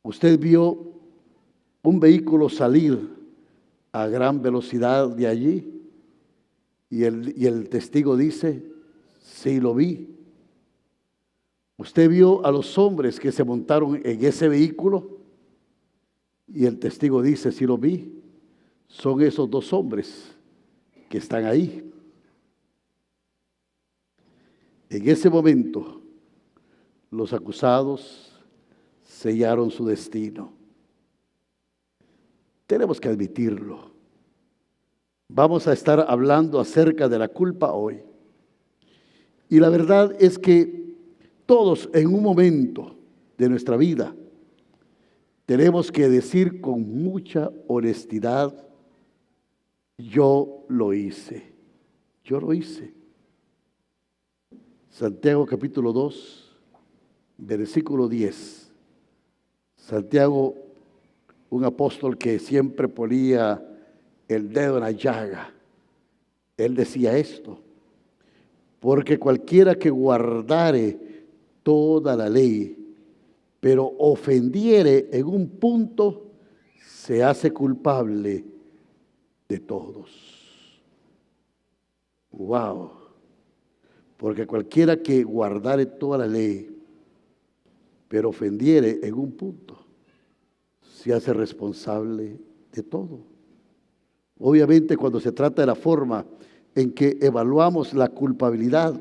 Usted vio un vehículo salir a gran velocidad de allí y el testigo dice, sí lo vi. Usted vio a los hombres que se montaron en ese vehículo y el testigo dice, sí lo vi. Son esos dos hombres que están ahí. En ese momento, los acusados sellaron su destino. Tenemos que admitirlo. Vamos a estar hablando acerca de la culpa hoy. Y la verdad es que todos en un momento de nuestra vida tenemos que decir con mucha honestidad, yo lo hice. Yo lo hice. Santiago capítulo 2, versículo 10. Santiago, un apóstol que siempre ponía el dedo en la llaga, él decía esto, porque cualquiera que guardare toda la ley, pero ofendiere en un punto, se hace culpable de todos. Wow, porque cualquiera que guardare toda la ley, pero ofendiere en un punto, se hace responsable de todo. Obviamente, cuando se trata de la forma en que evaluamos la culpabilidad,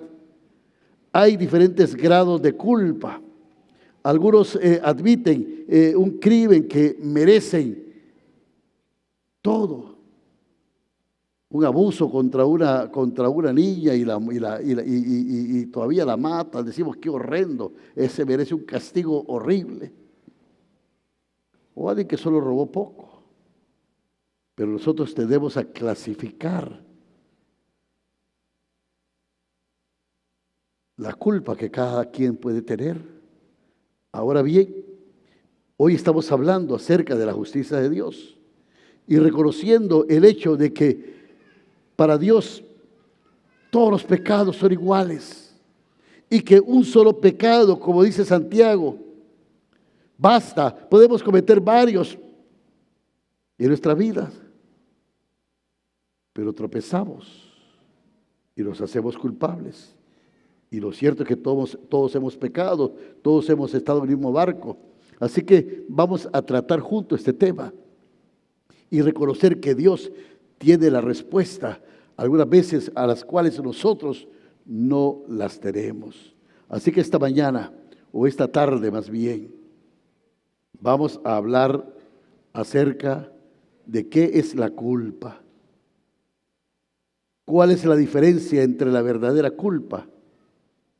hay diferentes grados de culpa. Algunos admiten un crimen que merecen todo. Un abuso contra una niña y todavía la matan. Decimos, qué horrendo, ese merece un castigo horrible. O alguien que solo robó poco. Pero nosotros tendemos a clasificar la culpa que cada quien puede tener. Ahora bien, hoy estamos hablando acerca de la justicia de Dios y reconociendo el hecho de que para Dios todos los pecados son iguales y que un solo pecado, como dice Santiago, basta. Podemos cometer varios en nuestra vida, pero tropezamos y nos hacemos culpables. Y lo cierto es que todos hemos pecado, todos hemos estado en el mismo barco. Así que vamos a tratar juntos este tema y reconocer que Dios tiene la respuesta, algunas veces a las cuales nosotros no las tenemos. Así que esta mañana, o esta tarde más bien, vamos a hablar acerca de qué es la culpa. ¿Cuál es la diferencia entre la verdadera culpa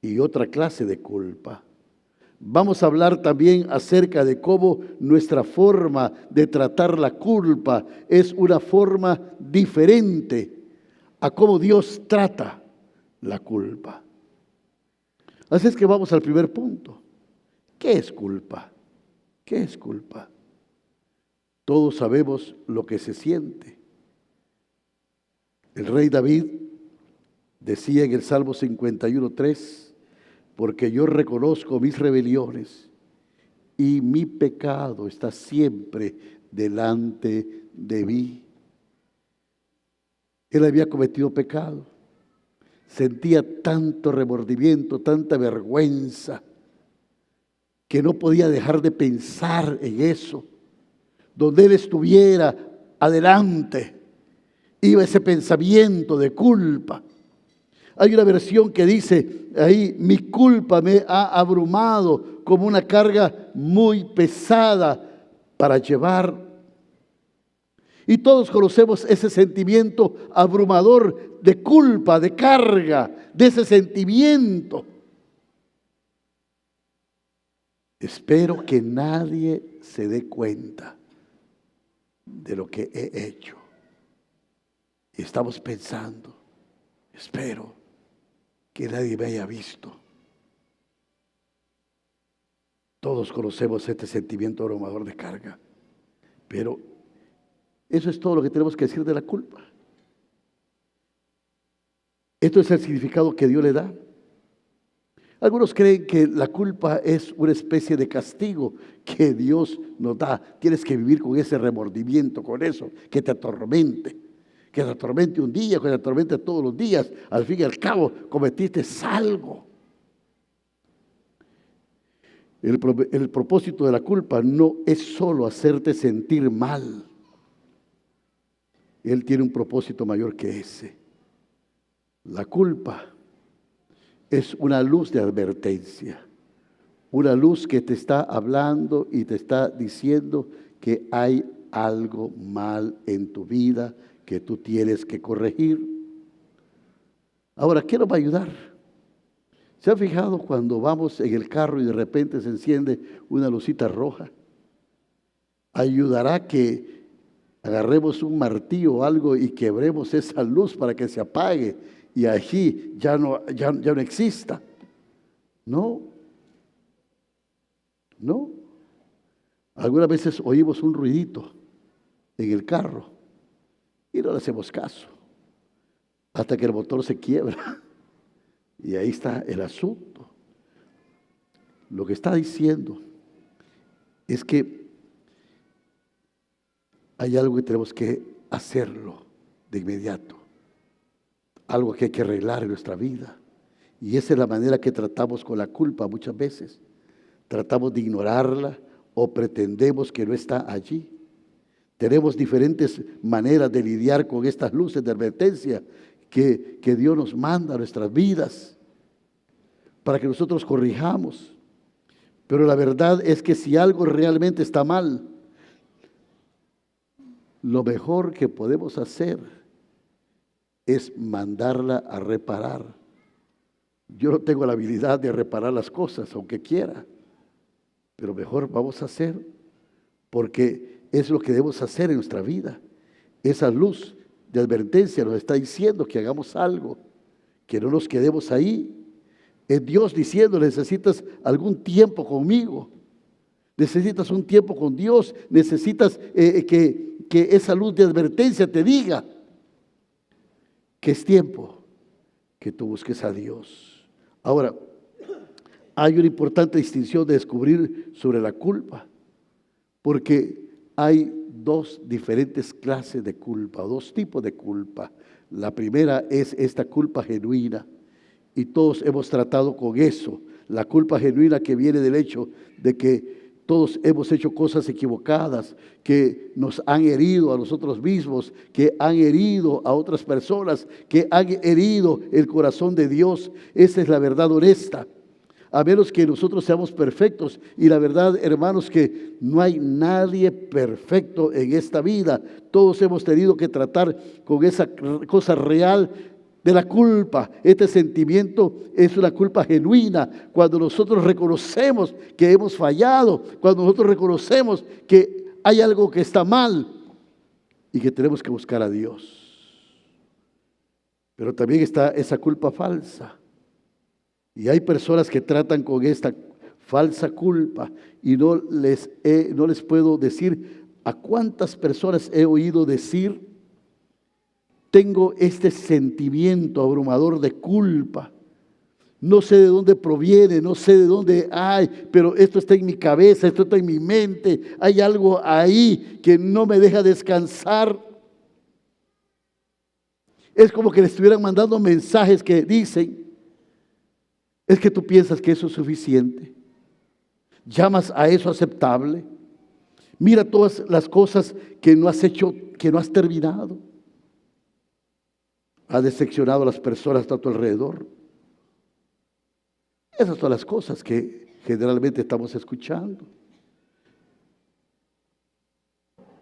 y otra clase de culpa? Vamos a hablar también acerca de cómo nuestra forma de tratar la culpa es una forma diferente a cómo Dios trata la culpa. Así es que vamos al primer punto. ¿Qué es culpa? ¿Qué es culpa? Todos sabemos lo que se siente. El rey David decía en el Salmo 51:3, porque yo reconozco mis rebeliones y mi pecado está siempre delante de mí. Él había cometido pecado, sentía tanto remordimiento, tanta vergüenza, que no podía dejar de pensar en eso. Donde él estuviera, adelante, iba ese pensamiento de culpa. Hay una versión que dice ahí, mi culpa me ha abrumado como una carga muy pesada para llevar. Y todos conocemos ese sentimiento abrumador de culpa, de carga, de ese sentimiento. Espero que nadie se dé cuenta de lo que he hecho. Y estamos pensando, Espero que nadie me haya visto. Todos conocemos este sentimiento abrumador de carga, pero eso es todo lo que tenemos que decir de la culpa. Esto es el significado que Dios le da. Algunos creen que la culpa es una especie de castigo que Dios nos da. Tienes que vivir con ese remordimiento, con eso, que te atormente un día, que te atormente todos los días. Al fin y al cabo, cometiste algo. El propósito de la culpa no es solo hacerte sentir mal. Él tiene un propósito mayor que ese. La culpa es una luz de advertencia, una luz que te está hablando y te está diciendo que hay algo mal en tu vida que tú tienes que corregir. Ahora, ¿qué nos va a ayudar? ¿Se han fijado cuando vamos en el carro y de repente se enciende una lucita roja? Ayudará que agarremos un martillo o algo y quebremos esa luz para que se apague y allí ya no exista. No. Algunas veces oímos un ruidito en el carro y no le hacemos caso hasta que el motor se quiebra. Y ahí está el asunto. Lo que está diciendo es que hay algo que tenemos que hacerlo de inmediato. Algo que hay que arreglar en nuestra vida. Y esa es la manera que tratamos con la culpa muchas veces. Tratamos de ignorarla o pretendemos que no está allí. Tenemos diferentes maneras de lidiar con estas luces de advertencia que Dios nos manda a nuestras vidas para que nosotros corrijamos. Pero la verdad es que si algo realmente está mal, lo mejor que podemos hacer es mandarla a reparar. Yo no tengo la habilidad de reparar las cosas, aunque quiera, pero mejor vamos a hacer, porque es lo que debemos hacer en nuestra vida. Esa luz de advertencia nos está diciendo que hagamos algo, que no nos quedemos ahí. Es Dios diciendo: necesitas algún tiempo conmigo, necesitas un tiempo con Dios, necesitas que esa luz de advertencia te diga que es tiempo que tú busques a Dios. Ahora, hay una importante distinción de descubrir sobre la culpa, porque hay dos diferentes clases de culpa, dos tipos de culpa. La primera es esta culpa genuina, y todos hemos tratado con eso. La culpa genuina que viene del hecho de que todos hemos hecho cosas equivocadas, que nos han herido a nosotros mismos, que han herido a otras personas, que han herido el corazón de Dios. Esa es la verdad honesta. A menos que nosotros seamos perfectos. Y la verdad, hermanos, que no hay nadie perfecto en esta vida. Todos hemos tenido que tratar con esa cosa real de la culpa. Este sentimiento es una culpa genuina. Cuando nosotros reconocemos que hemos fallado, cuando nosotros reconocemos que hay algo que está mal y que tenemos que buscar a Dios. Pero también está esa culpa falsa. Y hay personas que tratan con esta falsa culpa y no les puedo decir a cuántas personas he oído decir: tengo este sentimiento abrumador de culpa. No sé de dónde proviene, no sé de dónde hay, pero esto está en mi cabeza, esto está en mi mente. Hay algo ahí que no me deja descansar. Es como que le estuvieran mandando mensajes que dicen: es que tú piensas que eso es suficiente. ¿Llamas a eso aceptable? Mira todas las cosas que no has hecho, que no has terminado. Has decepcionado a las personas a tu alrededor. Esas son las cosas que generalmente estamos escuchando.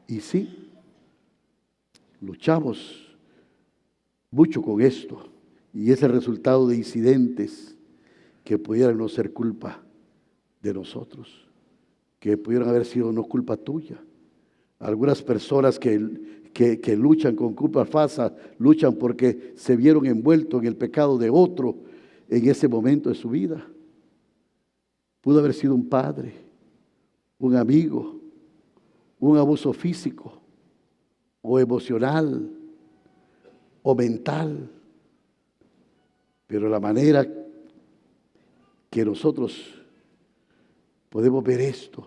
Y sí, luchamos mucho con esto, y es el resultado de incidentes que pudieran no ser culpa de nosotros, que pudieran haber sido no culpa tuya. Algunas personas que que luchan con culpa falsa, luchan porque se vieron envueltos en el pecado de otro en ese momento de su vida. Pudo haber sido un padre, un amigo, un abuso físico o emocional o mental. Pero la manera que nosotros podemos ver esto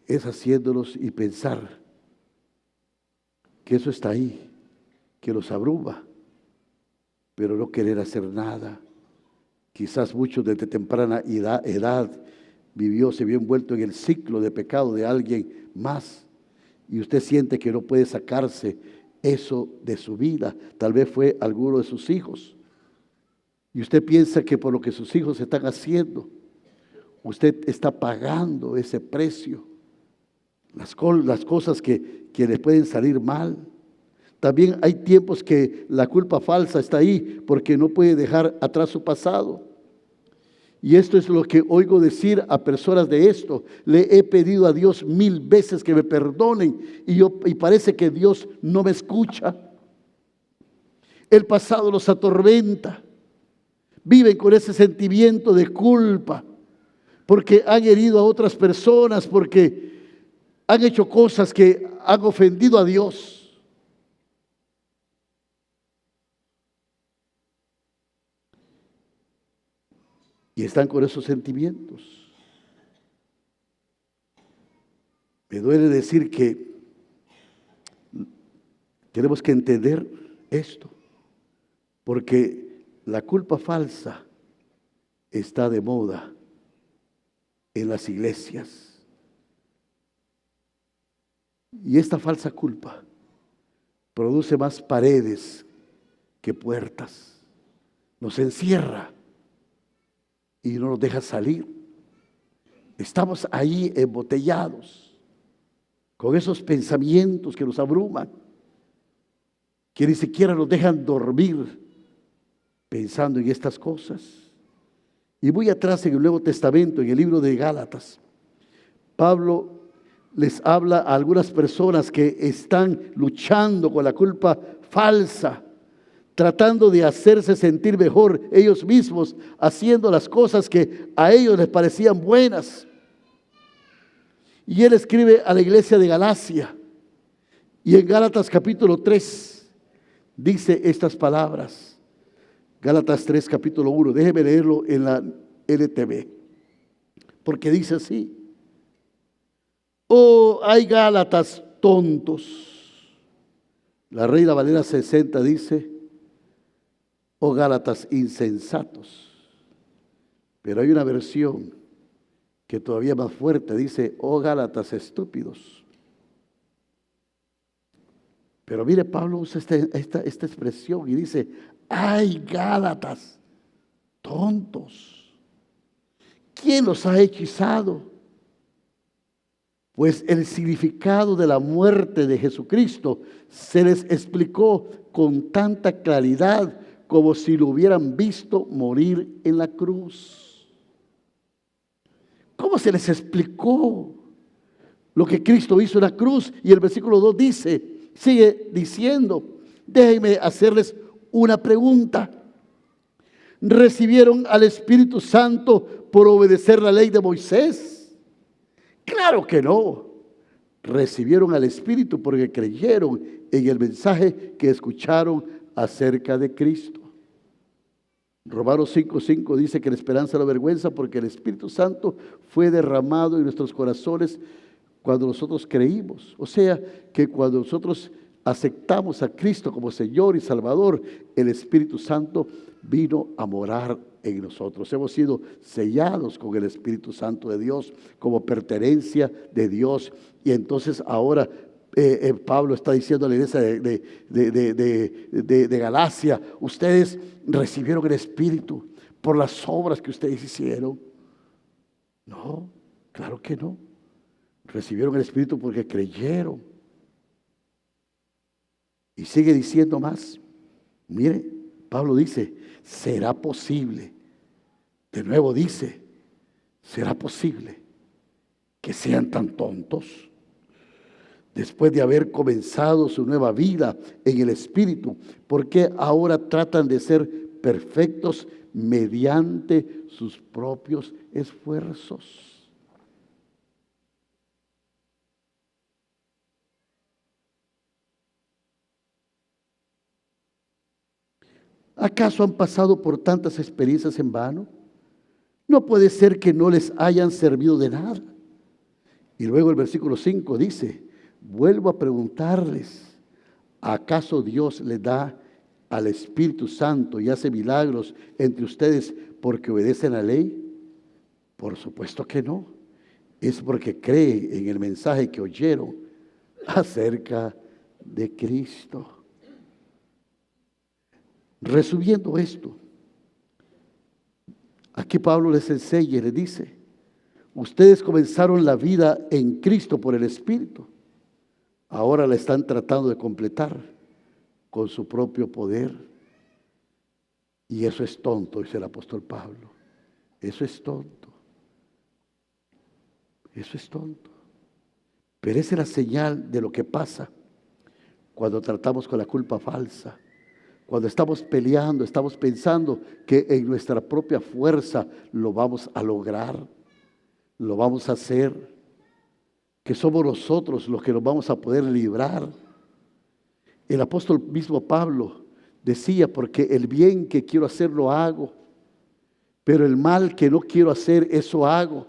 es haciéndonos y pensar que eso está ahí, que los abruma, pero no querer hacer nada. Quizás muchos desde temprana edad se vio envuelto en el ciclo de pecado de alguien más y usted siente que no puede sacarse eso de su vida. Tal vez fue alguno de sus hijos y usted piensa que por lo que sus hijos están haciendo, usted está pagando ese precio. Las cosas que les pueden salir mal. También hay tiempos que la culpa falsa está ahí porque no puede dejar atrás su pasado. Y esto es lo que oigo decir a personas de esto. Le he pedido a Dios 1000 veces que me perdonen y parece que Dios no me escucha. El pasado los atormenta. Viven con ese sentimiento de culpa porque han herido a otras personas, porque han hecho cosas que han ofendido a Dios. Y están con esos sentimientos. Me duele decir que tenemos que entender esto, porque la culpa falsa está de moda en las iglesias. Y esta falsa culpa produce más paredes que puertas. Nos encierra y no nos deja salir. Estamos ahí embotellados con esos pensamientos que nos abruman, que ni siquiera nos dejan dormir pensando en estas cosas. Y muy atrás en el Nuevo Testamento, en el libro de Gálatas, Pablo les habla a algunas personas que están luchando con la culpa falsa, tratando de hacerse sentir mejor ellos mismos, haciendo las cosas que a ellos les parecían buenas. Y él escribe a la iglesia de Galacia, y en Gálatas capítulo 3 dice estas palabras. Gálatas 3 capítulo 1, déjeme leerlo en la NTV, porque dice así: oh, hay Gálatas tontos. La Reina Valera 60 dice: oh, Gálatas insensatos. Pero hay una versión que todavía más fuerte dice: oh, Gálatas estúpidos. Pero mire, Pablo usa esta expresión y dice: ay, Gálatas tontos. ¿Quién los ha hechizado? Pues el significado de la muerte de Jesucristo se les explicó con tanta claridad como si lo hubieran visto morir en la cruz. ¿Cómo se les explicó lo que Cristo hizo en la cruz? Y el versículo 2 sigue diciendo: déjenme hacerles una pregunta. ¿Recibieron al Espíritu Santo por obedecer la ley de Moisés? Claro que no. Recibieron al Espíritu porque creyeron en el mensaje que escucharon acerca de Cristo. Romanos 5:5 dice que la esperanza no avergüenza, porque el Espíritu Santo fue derramado en nuestros corazones cuando nosotros creímos. O sea, que cuando nosotros aceptamos a Cristo como Señor y Salvador, el Espíritu Santo vino a morar en nosotros. Hemos sido sellados con el Espíritu Santo de Dios como pertenencia de Dios. Y entonces ahora Pablo está diciendo a la iglesia de Galacia: ustedes recibieron el Espíritu por las obras que ustedes hicieron. No, claro que no. Recibieron el Espíritu porque creyeron. Y sigue diciendo más. Mire, Pablo dice: ¿será posible? De nuevo dice: ¿será posible que sean tan tontos? después de haber comenzado su nueva vida en el Espíritu, ¿por qué ahora tratan de ser perfectos mediante sus propios esfuerzos? ¿Acaso han pasado por tantas experiencias en vano? No puede ser que no les hayan servido de nada. Y luego el versículo 5 dice, vuelvo a preguntarles, ¿acaso Dios le da al Espíritu Santo y hace milagros entre ustedes porque obedecen la ley? Por supuesto que no. Es porque creen en el mensaje que oyeron acerca de Cristo. Resumiendo esto, aquí Pablo les enseña y les dice, ustedes comenzaron la vida en Cristo por el Espíritu, ahora la están tratando de completar con su propio poder. Y eso es tonto, dice el apóstol Pablo. Eso es tonto. Eso es tonto. Pero esa es la señal de lo que pasa cuando tratamos con la culpa falsa. Cuando estamos peleando, estamos pensando que en nuestra propia fuerza lo vamos a lograr, lo vamos a hacer, que somos nosotros los que nos vamos a poder librar. El apóstol mismo Pablo decía, porque el bien que quiero hacer lo hago, pero el mal que no quiero hacer, eso hago.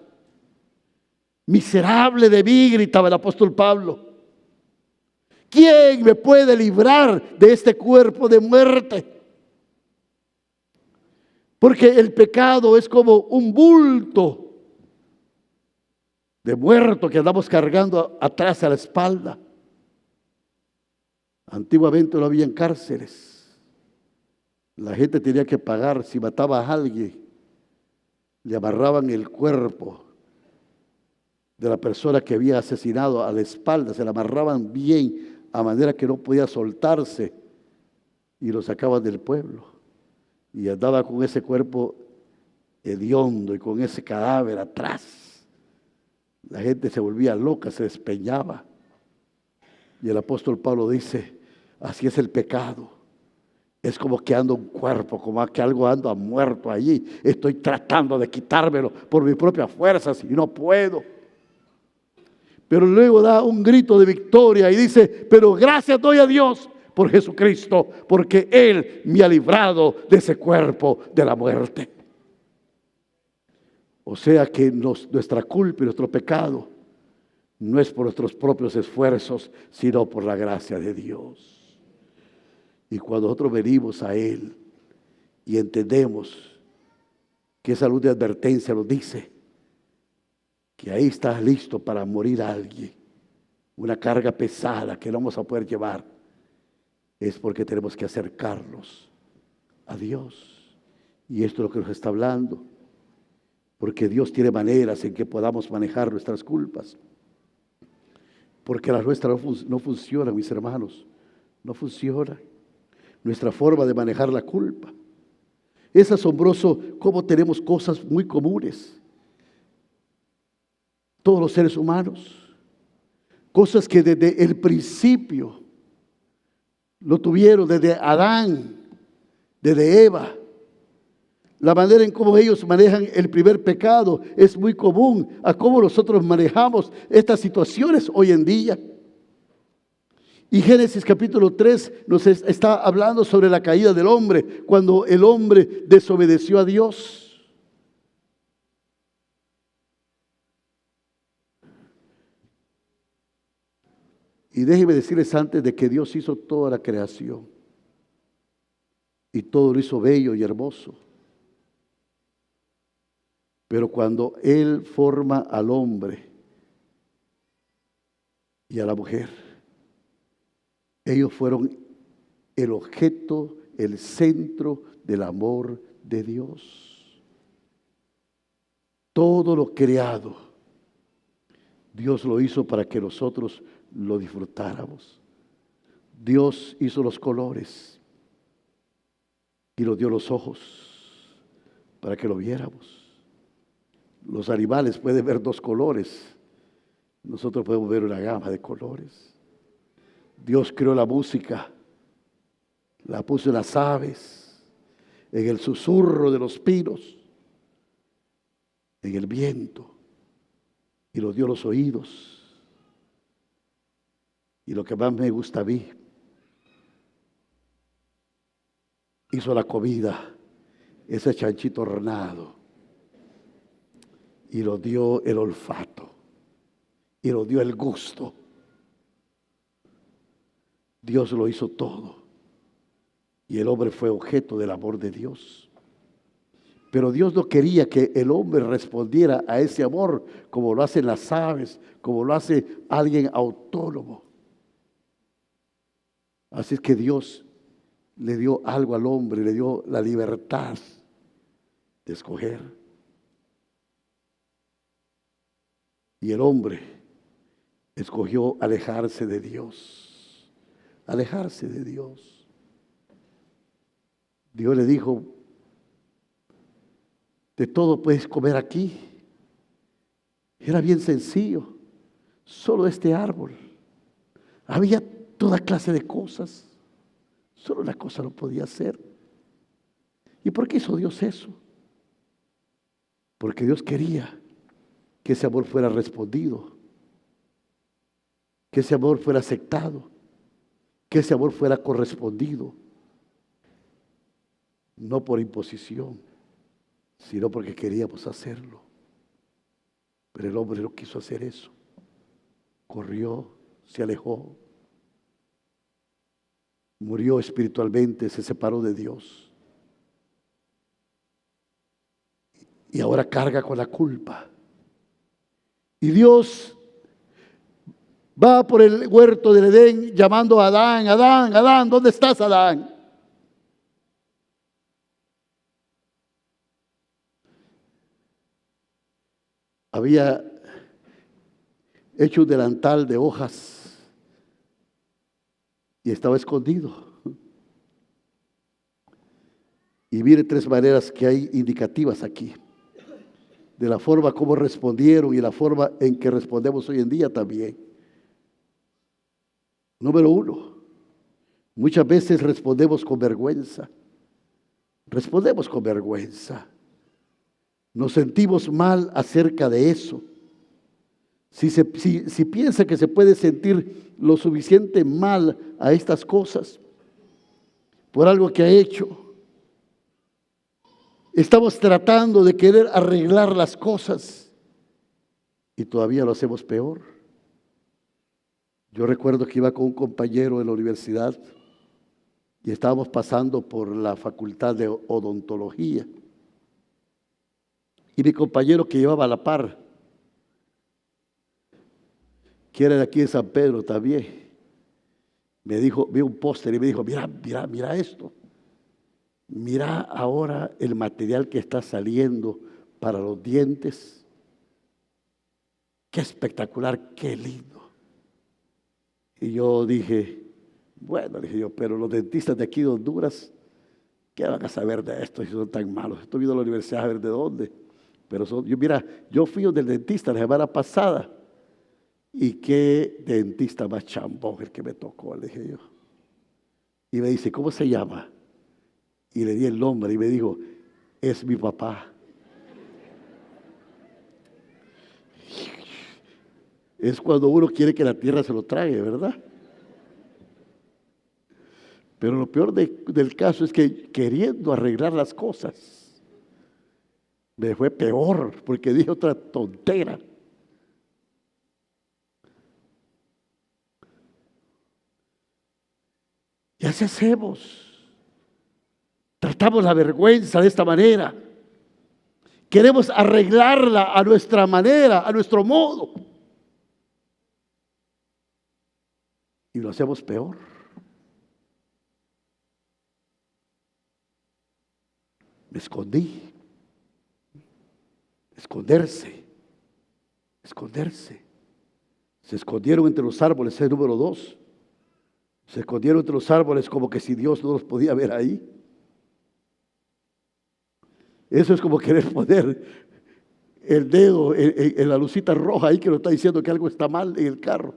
Miserable de mí, gritaba el apóstol Pablo. ¿Quién me puede librar de este cuerpo de muerte? Porque el pecado es como un bulto de muerto que andamos cargando atrás a la espalda. Antiguamente no habían cárceles. La gente tenía que pagar si mataba a alguien. Le amarraban el cuerpo de la persona que había asesinado a la espalda, se la amarraban bien a manera que no podía soltarse y lo sacaban del pueblo. Y andaba con ese cuerpo hediondo y con ese cadáver atrás. La gente se volvía loca, se despeñaba. Y el apóstol Pablo dice, así es el pecado. Es como que anda un cuerpo, como que algo anda muerto allí. Estoy tratando de quitármelo por mis propias fuerzas y no puedo. Pero luego da un grito de victoria y dice, pero gracias doy a Dios por Jesucristo, porque Él me ha librado de ese cuerpo de la muerte. O sea que nuestra culpa y nuestro pecado no es por nuestros propios esfuerzos, sino por la gracia de Dios. Y cuando nosotros venimos a Él y entendemos que esa luz de advertencia nos dice que ahí está listo para morir alguien, una carga pesada que no vamos a poder llevar, es porque tenemos que acercarnos a Dios. Y esto es lo que nos está hablando, porque Dios tiene maneras en que podamos manejar nuestras culpas, porque las nuestras no funcionan, mis hermanos, no funciona nuestra forma de manejar la culpa. Es asombroso cómo tenemos cosas muy comunes, todos los seres humanos, cosas que desde el principio lo tuvieron, desde Adán, desde Eva. La manera en cómo ellos manejan el primer pecado es muy común a cómo nosotros manejamos estas situaciones hoy en día. Y Génesis capítulo 3 nos está hablando sobre la caída del hombre, cuando el hombre desobedeció a Dios. Y déjenme decirles antes de que Dios hizo toda la creación y todo lo hizo bello y hermoso. Pero cuando Él forma al hombre y a la mujer, ellos fueron el objeto, el centro del amor de Dios. Todo lo creado, Dios lo hizo para que nosotros lo disfrutáramos. Dios hizo los colores y nos dio los ojos para que lo viéramos. Los animales pueden ver dos colores, nosotros podemos ver una gama de colores. Dios creó la música, la puso en las aves, en el susurro de los pinos, en el viento, y nos dio los oídos. Y lo que más me gusta a mí, hizo la comida, ese chanchito hornado, y nos dio el olfato, y nos dio el gusto. Dios lo hizo todo, y el hombre fue objeto del amor de Dios. Pero Dios no quería que el hombre respondiera a ese amor como lo hacen las aves, como lo hace alguien autónomo. Así es que Dios le dio algo al hombre, le dio la libertad de escoger. Y el hombre escogió alejarse de Dios, alejarse de Dios. Dios le dijo: de todo puedes comer aquí. Era bien sencillo, solo este árbol. Había toda clase de cosas, solo una cosa no podía hacer. ¿Y por qué hizo Dios eso? Porque Dios quería que ese amor fuera respondido, que ese amor fuera aceptado, que ese amor fuera correspondido, no por imposición, sino porque queríamos hacerlo. Pero el hombre no quiso hacer eso. Corrió, se alejó, murió espiritualmente, se separó de Dios. Y ahora carga con la culpa. Y Dios va por el huerto del Edén llamando a Adán: Adán, Adán, ¿dónde estás, Adán? Había hecho un delantal de hojas y estaba escondido. Y mire 3 maneras que hay indicativas aquí, de la forma como respondieron y la forma en que respondemos hoy en día también. Número 1, muchas veces respondemos con vergüenza. Respondemos con vergüenza. Nos sentimos mal acerca de eso. Si piensa que se puede sentir lo suficiente mal a estas cosas por algo que ha hecho, estamos tratando de querer arreglar las cosas y todavía lo hacemos peor. Yo recuerdo que iba con un compañero de la universidad y estábamos pasando por la facultad de odontología. Y mi compañero que llevaba a la par, que era de aquí de San Pedro también, me dijo, vi un póster y me dijo: mira esto. Mira ahora el material que está saliendo para los dientes. Qué espectacular, qué lindo. Y yo dije, bueno, dije yo, pero los dentistas de aquí de Honduras, ¿qué van a saber de esto si son tan malos? Estoy viendo a la universidad a ver de dónde. Pero yo fui del dentista la semana pasada. Y qué dentista más chambón el que me tocó, le dije yo. Y me dice: ¿cómo se llama? Y le di el nombre y me dijo: es mi papá. Es cuando uno quiere que la tierra se lo trague, ¿verdad? Pero lo peor del caso es que queriendo arreglar las cosas, me fue peor porque dije otra tontera. Y así hacemos. Tratamos la vergüenza de esta manera. Queremos arreglarla a nuestra manera, a nuestro modo. Y lo hacemos peor. Me escondí. Esconderse. Se escondieron entre los árboles, es número 2. Se escondieron entre los árboles como que si Dios no los podía ver ahí. Eso es como querer poner el dedo en la lucita roja ahí que nos está diciendo que algo está mal en el carro.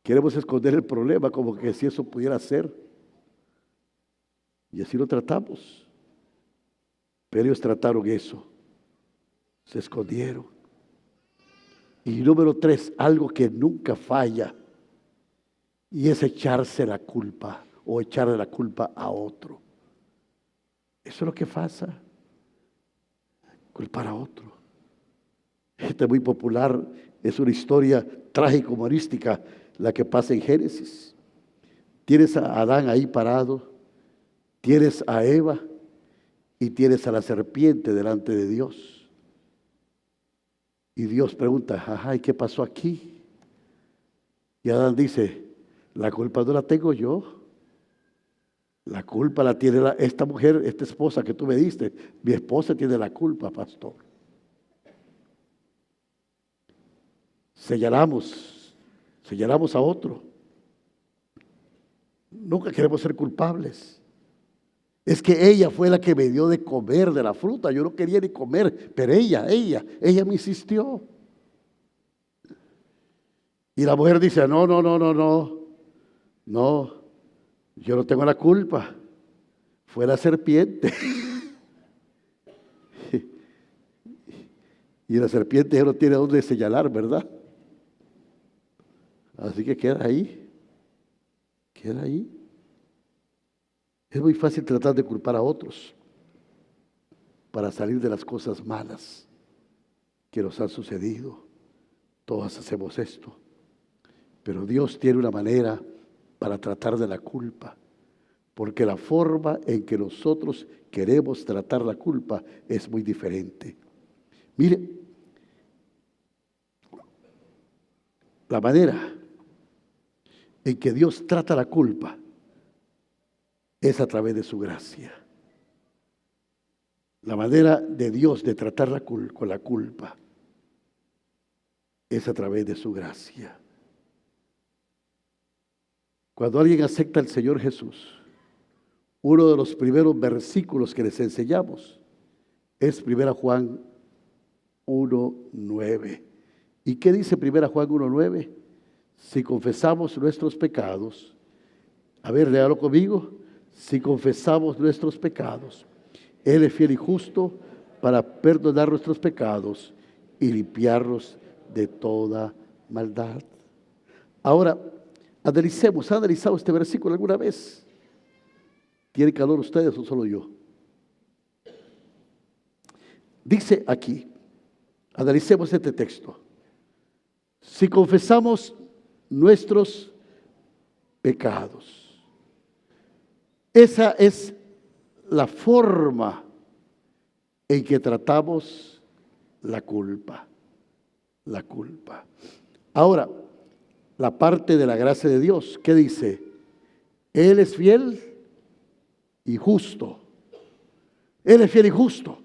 Queremos esconder el problema como que si eso pudiera ser. Y así lo tratamos. Pero ellos trataron eso. Se escondieron. Y número 3, algo que nunca falla. Y es echarse la culpa o echarle la culpa a otro. Eso es lo que pasa. Culpar a otro. Esta es muy popular. Es una historia trágico-humorística la que pasa en Génesis. Tienes a Adán ahí parado. Tienes a Eva. Y tienes a la serpiente delante de Dios. Y Dios pregunta, ajá, ¿y qué pasó aquí? Y Adán dice, la culpa no la tengo yo. La culpa la tiene esta mujer, esta esposa que tú me diste. Mi esposa tiene la culpa, pastor. Señalamos a otro. Nunca queremos ser culpables. Es que ella fue la que me dio de comer de la fruta. Yo no quería ni comer, pero ella me insistió. Y la mujer dice, no, yo no tengo la culpa. Fue la serpiente. Y la serpiente ya no tiene dónde señalar, ¿verdad? Así que queda ahí. Queda ahí. Es muy fácil tratar de culpar a otros para salir de las cosas malas que nos han sucedido. Todos hacemos esto. Pero Dios tiene una manera para tratar de la culpa. Porque la forma en que nosotros queremos tratar la culpa es muy diferente. Mire, la manera en que Dios trata la culpa es a través de su gracia. La manera de Dios de tratar con la culpa es a través de su gracia. Cuando alguien acepta al Señor Jesús, uno de los primeros versículos que les enseñamos es 1 Juan 1:9. ¿Y qué dice 1 Juan 1:9? Si confesamos nuestros pecados, a ver, léalo conmigo. Si confesamos nuestros pecados, Él es fiel y justo para perdonar nuestros pecados y limpiarnos de toda maldad. Ahora, analicemos. ¿Han analizado este versículo alguna vez? ¿Tienen calor ustedes o solo yo? Dice aquí, analicemos este texto. Si confesamos nuestros pecados, esa es la forma en que tratamos la culpa. La culpa. Ahora, la parte de la gracia de Dios, ¿qué dice? Él es fiel y justo. Él es fiel y justo.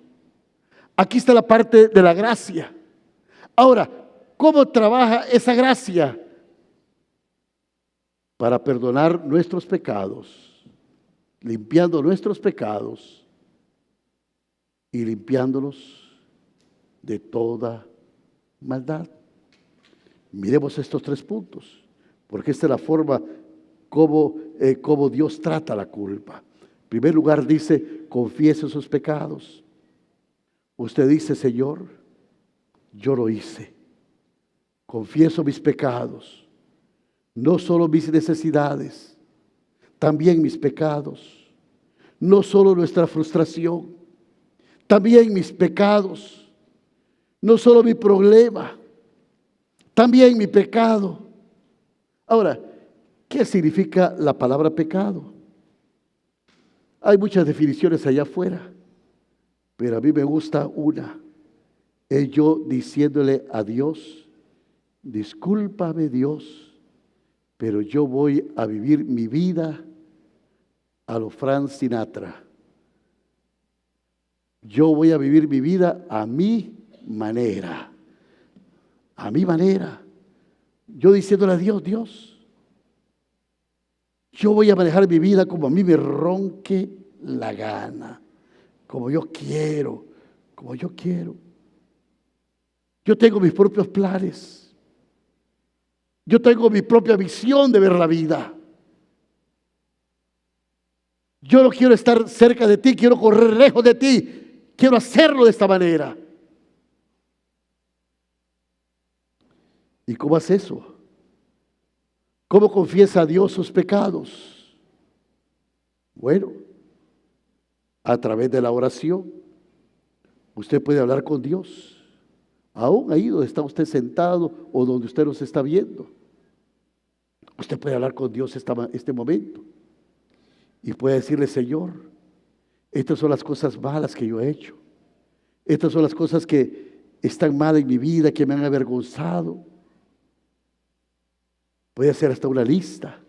Aquí está la parte de la gracia. Ahora, ¿cómo trabaja esa gracia? Para perdonar nuestros pecados, limpiando nuestros pecados y limpiándolos de toda maldad. Miremos estos 3 puntos, porque esta es la forma como Dios trata la culpa. En primer lugar dice, confiese sus pecados. Usted dice, Señor, yo lo hice. Confieso mis pecados, no solo mis necesidades, también mis pecados. No solo nuestra frustración, también mis pecados. No solo mi problema, también mi pecado. Ahora, ¿qué significa la palabra pecado? Hay muchas definiciones allá afuera, pero a mí me gusta una. Es yo diciéndole a Dios, discúlpame Dios, pero yo voy a vivir mi vida a lo Frank Sinatra. Yo voy a vivir mi vida a mi manera. A mi manera. Yo diciéndole a Dios, Dios, yo voy a manejar mi vida como a mí me ronque la gana. Como yo quiero. Como yo quiero. Yo tengo mis propios planes. Yo tengo mi propia visión de ver la vida. Yo no quiero estar cerca de ti, quiero correr lejos de ti. Quiero hacerlo de esta manera. ¿Y cómo hace eso? ¿Cómo confiesa a Dios sus pecados? Bueno, a través de la oración. Usted puede hablar con Dios, aún ahí donde está usted sentado o donde usted nos está viendo. Usted puede hablar con Dios este momento y puede decirle: Señor, estas son las cosas malas que yo he hecho. Estas son las cosas que están mal en mi vida, que me han avergonzado. Puede hacer hasta una lista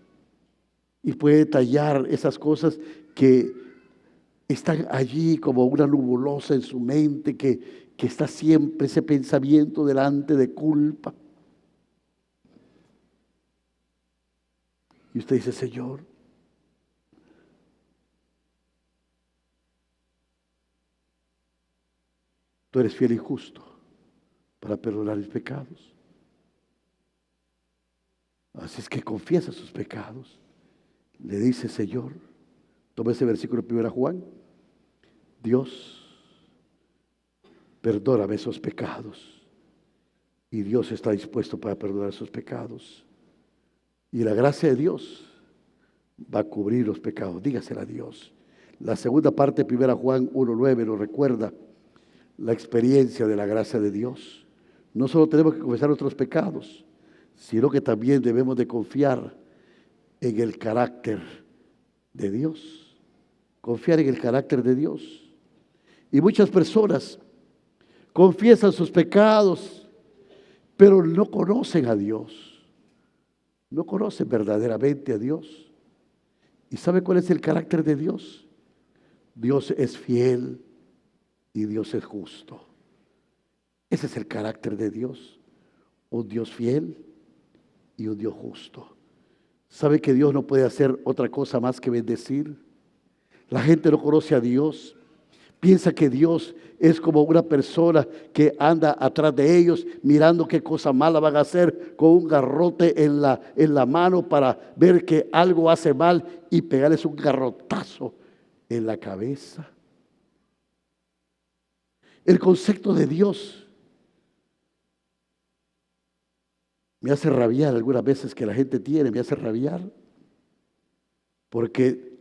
y puede detallar esas cosas que están allí como una nebulosa en su mente, que está siempre ese pensamiento delante de culpa. Y usted dice: Señor, tú eres fiel y justo para perdonar mis pecados. Así es que confiesa sus pecados. Le dice: Señor, toma ese versículo de 1 Juan. Dios, perdóname esos pecados. Y Dios está dispuesto para perdonar esos pecados. Y la gracia de Dios va a cubrir los pecados. Dígasela a Dios. La segunda parte de 1 Juan 1:9 nos recuerda la experiencia de la gracia de Dios. No solo tenemos que confesar nuestros pecados, sino que también debemos de confiar en el carácter de Dios. Confiar en el carácter de Dios. Y muchas personas confiesan sus pecados, pero no conocen a Dios. No conocen verdaderamente a Dios. ¿Y sabe cuál es el carácter de Dios? Dios es fiel y Dios es justo. Ese es el carácter de Dios. Un Dios fiel y un Dios justo. ¿Sabe que Dios no puede hacer otra cosa más que bendecir? La gente no conoce a Dios. Piensa que Dios es como una persona que anda atrás de ellos mirando qué cosa mala van a hacer con un garrote en la mano para ver que algo hace mal y pegarles un garrotazo en la cabeza. El concepto de Dios me hace rabiar algunas veces, que la gente tiene, me hace rabiar, porque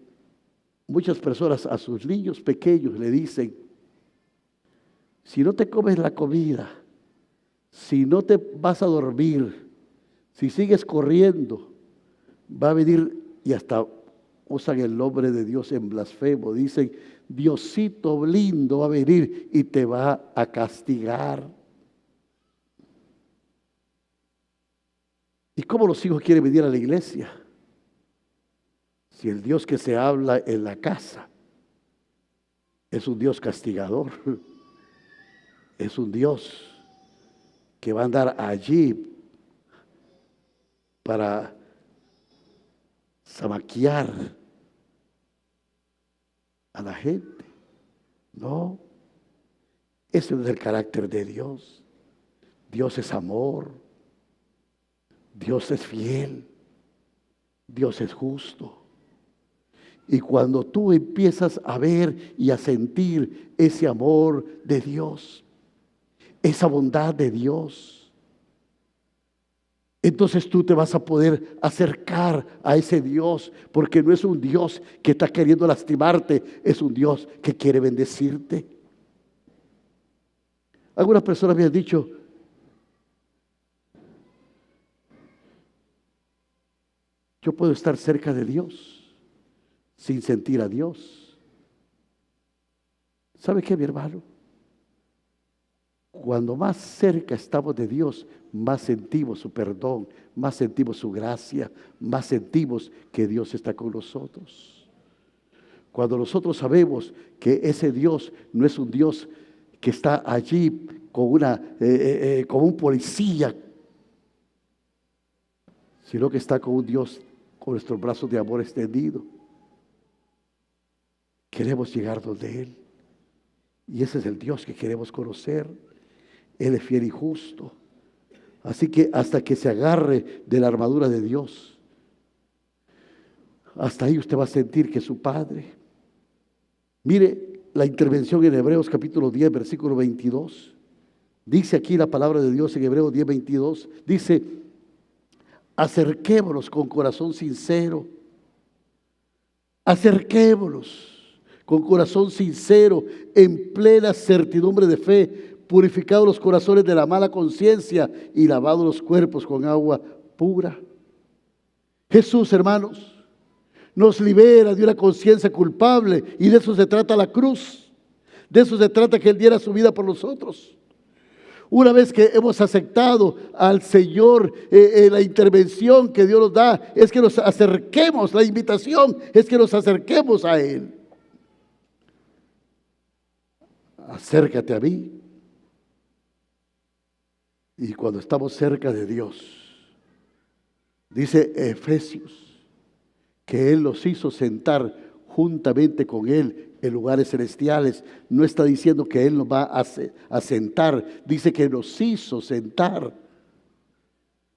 muchas personas a sus niños pequeños le dicen: si no te comes la comida, si no te vas a dormir, si sigues corriendo, va a venir, y hasta usan el nombre de Dios en blasfemo, dicen: Diosito lindo va a venir y te va a castigar. ¿Y cómo los hijos quieren venir a la iglesia? Si el Dios que se habla en la casa es un Dios castigador, es un Dios que va a andar allí para zamaquear a la gente. No, ese no es el carácter de Dios. Dios es amor. Dios es fiel, Dios es justo. Y cuando tú empiezas a ver y a sentir ese amor de Dios, esa bondad de Dios, entonces tú te vas a poder acercar a ese Dios, porque no es un Dios que está queriendo lastimarte, es un Dios que quiere bendecirte. Algunas personas me han dicho: yo puedo estar cerca de Dios sin sentir a Dios. ¿Sabe qué, mi hermano? Cuando más cerca estamos de Dios, más sentimos su perdón, más sentimos su gracia, más sentimos que Dios está con nosotros. Cuando nosotros sabemos que ese Dios no es un Dios que está allí como un policía, sino que está con un Dios con nuestros brazos de amor extendido. Queremos llegar donde Él. Y ese es el Dios que queremos conocer. Él es fiel y justo. Así que hasta que se agarre de la armadura de Dios, hasta ahí usted va a sentir que es su Padre. Mire la intervención en Hebreos capítulo 10, versículo 22. Dice aquí la palabra de Dios en Hebreos 10, 22. Dice: acerquémonos con corazón sincero. Acerquémonos con corazón sincero, en plena certidumbre de fe, purificados los corazones de la mala conciencia y lavados los cuerpos con agua pura. Jesús, hermanos, nos libera de una conciencia culpable, y de eso se trata la cruz. De eso se trata, que Él diera su vida por nosotros. Una vez que hemos aceptado al Señor, la intervención que Dios nos da es que nos acerquemos, la invitación es que nos acerquemos a Él. Acércate a mí. Y cuando estamos cerca de Dios, dice Efesios, que Él los hizo sentar juntamente con Él en lugares celestiales. No está diciendo que Él nos va a sentar, dice que nos hizo sentar.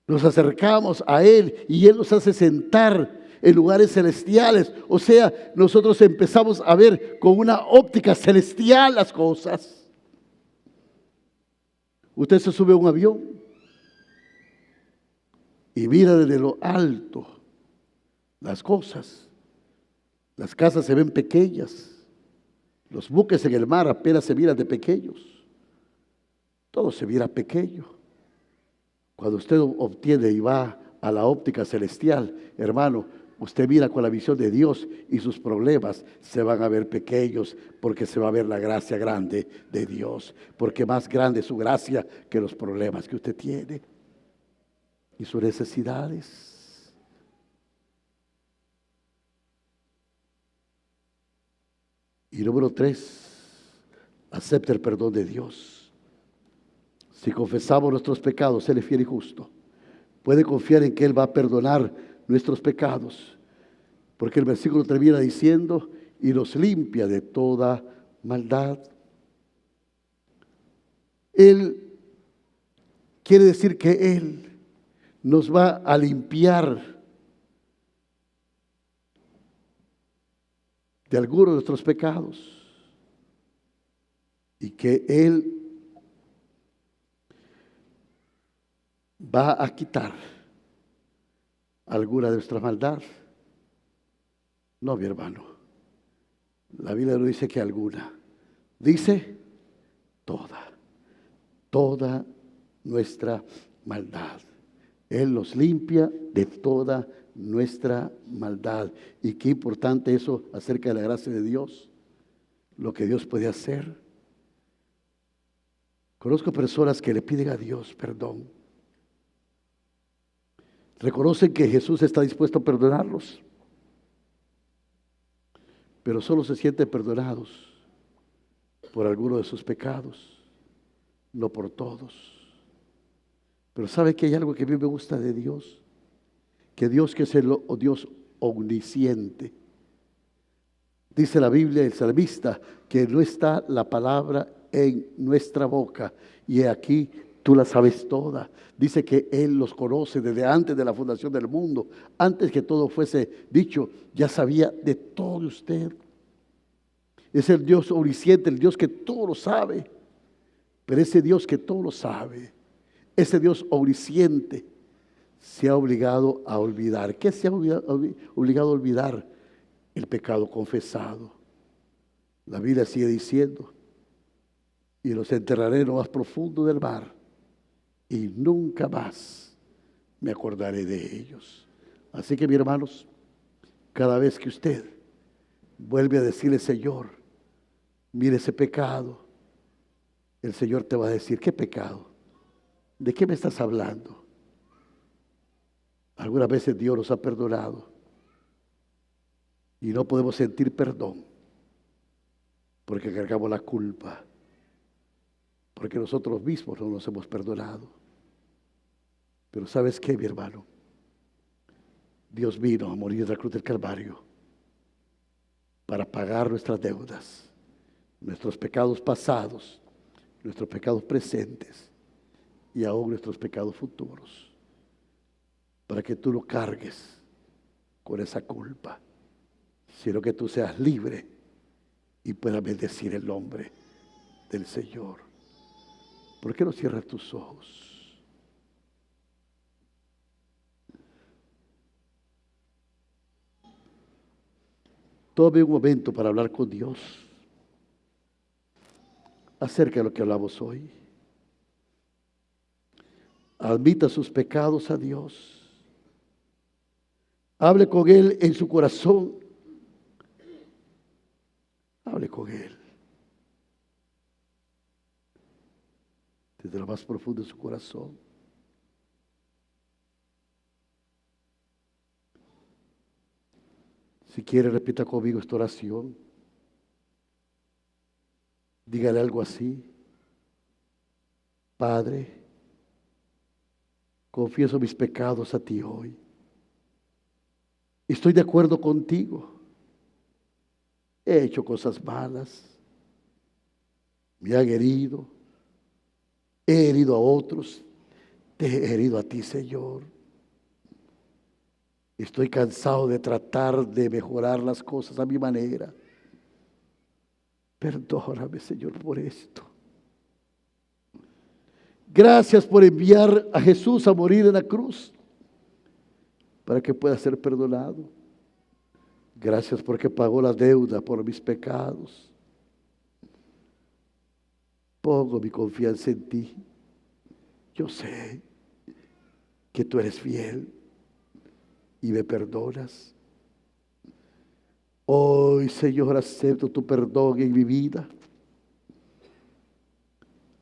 Nos acercamos a Él y Él nos hace sentar en lugares celestiales. O sea, nosotros empezamos a ver con una óptica celestial las cosas. Usted se sube a un avión y mira desde lo alto las cosas. Las casas se ven pequeñas. Los buques en el mar apenas se miran de pequeños. Todo se mira pequeño. Cuando usted obtiene y va a la óptica celestial, hermano, usted mira con la visión de Dios y sus problemas se van a ver pequeños, porque se va a ver la gracia grande de Dios, porque más grande es su gracia que los problemas que usted tiene y sus necesidades. Y número 3, acepta el perdón de Dios. Si confesamos nuestros pecados, Él es fiel y justo. Puede confiar en que Él va a perdonar nuestros pecados, porque el versículo termina diciendo: y nos limpia de toda maldad. Él quiere decir que Él nos va a limpiar de algunos de nuestros pecados, y que Él va a quitar alguna de nuestra maldad. No, mi hermano, la Biblia no dice que alguna, dice toda nuestra maldad. Él nos limpia de toda nuestra maldad. Y qué importante eso acerca de la gracia de Dios, lo que Dios puede hacer. Conozco personas que le piden a Dios perdón. Reconocen que Jesús está dispuesto a perdonarlos, pero solo se sienten perdonados por alguno de sus pecados, no por todos. Pero ¿sabe que hay algo que a mí me gusta de Dios? Que Dios, que es el Dios omnisciente, dice la Biblia, el salmista, que no está la palabra en nuestra boca, y aquí tú la sabes toda. Dice que Él los conoce desde antes de la fundación del mundo. Antes que todo fuese dicho, ya sabía de todo usted. Es el Dios omnisciente, el Dios que todo lo sabe. Pero ese Dios que todo lo sabe, ese Dios omnisciente, se ha obligado a olvidar. ¿Qué se ha obligado a olvidar? El pecado confesado. La Biblia sigue diciendo: y los enterraré en lo más profundo del mar, y nunca más me acordaré de ellos. Así que, mis hermanos, cada vez que usted vuelve a decirle: Señor, mire ese pecado, el Señor te va a decir: ¿qué pecado? ¿De qué me estás hablando? Algunas veces Dios nos ha perdonado y no podemos sentir perdón porque cargamos la culpa, porque nosotros mismos no nos hemos perdonado. Pero ¿sabes qué, mi hermano? Dios vino a morir en la cruz del Calvario para pagar nuestras deudas, nuestros pecados pasados, nuestros pecados presentes, y aún nuestros pecados futuros, para que tú no cargues con esa culpa, sino que tú seas libre y puedas bendecir el nombre del Señor. ¿Por qué no cierras tus ojos? Tome un momento para hablar con Dios acerca de lo que hablamos hoy. Admita sus pecados a Dios. Hable con Él en su corazón. Hable con Él. Desde lo más profundo de su corazón. Si quiere, repita conmigo esta oración. Dígale algo así. Padre, confieso mis pecados a ti hoy. Estoy de acuerdo contigo. He hecho cosas malas. Me han herido. He herido a otros. Te he herido a ti, Señor. Estoy cansado de tratar de mejorar las cosas a mi manera. Perdóname, Señor, por esto. Gracias por enviar a Jesús a morir en la cruz para que pueda ser perdonado. Gracias porque pagó la deuda por mis pecados. Pongo mi confianza en ti. Yo sé que tú eres fiel y me perdonas. Hoy, Señor, acepto tu perdón en mi vida.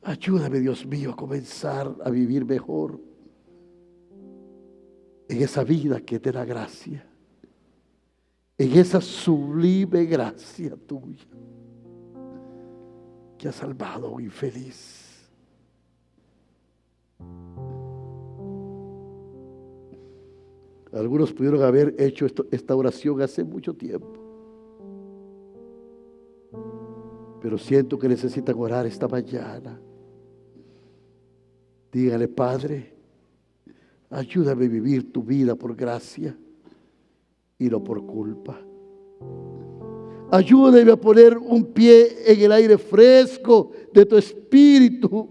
Ayúdame, Dios mío, a comenzar a vivir mejor en esa vida que te da gracia, en esa sublime gracia tuya que ha salvado a un infeliz. Algunos pudieron haber hecho esta oración hace mucho tiempo, pero siento que necesitan orar esta mañana. Dígale: Padre, ayúdame a vivir tu vida por gracia y no por culpa. Ayúdame a poner un pie en el aire fresco de tu espíritu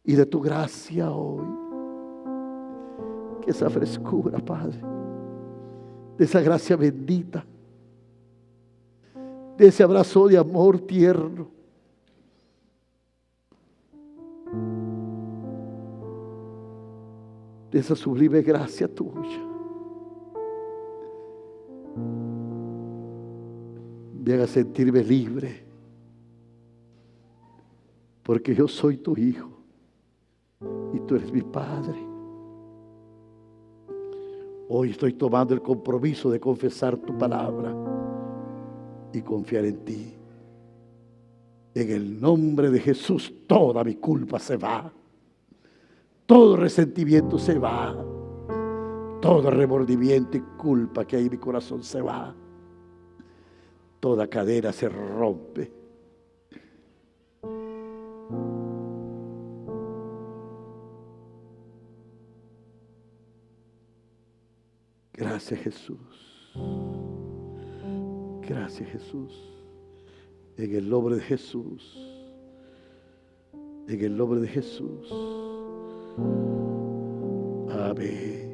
y de tu gracia hoy. Que esa frescura, Padre, de esa gracia bendita, de ese abrazo de amor tierno, de esa sublime gracia tuya, me haga sentirme libre, porque yo soy tu hijo y tú eres mi Padre. Hoy estoy tomando el compromiso de confesar tu palabra y confiar en ti. En el nombre de Jesús, toda mi culpa se va. Todo resentimiento se va. Todo remordimiento y culpa que hay en mi corazón se va. Toda cadena se rompe. Gracias, Jesús. Gracias, Jesús. En el nombre de Jesús. En el nombre de Jesús. Amén.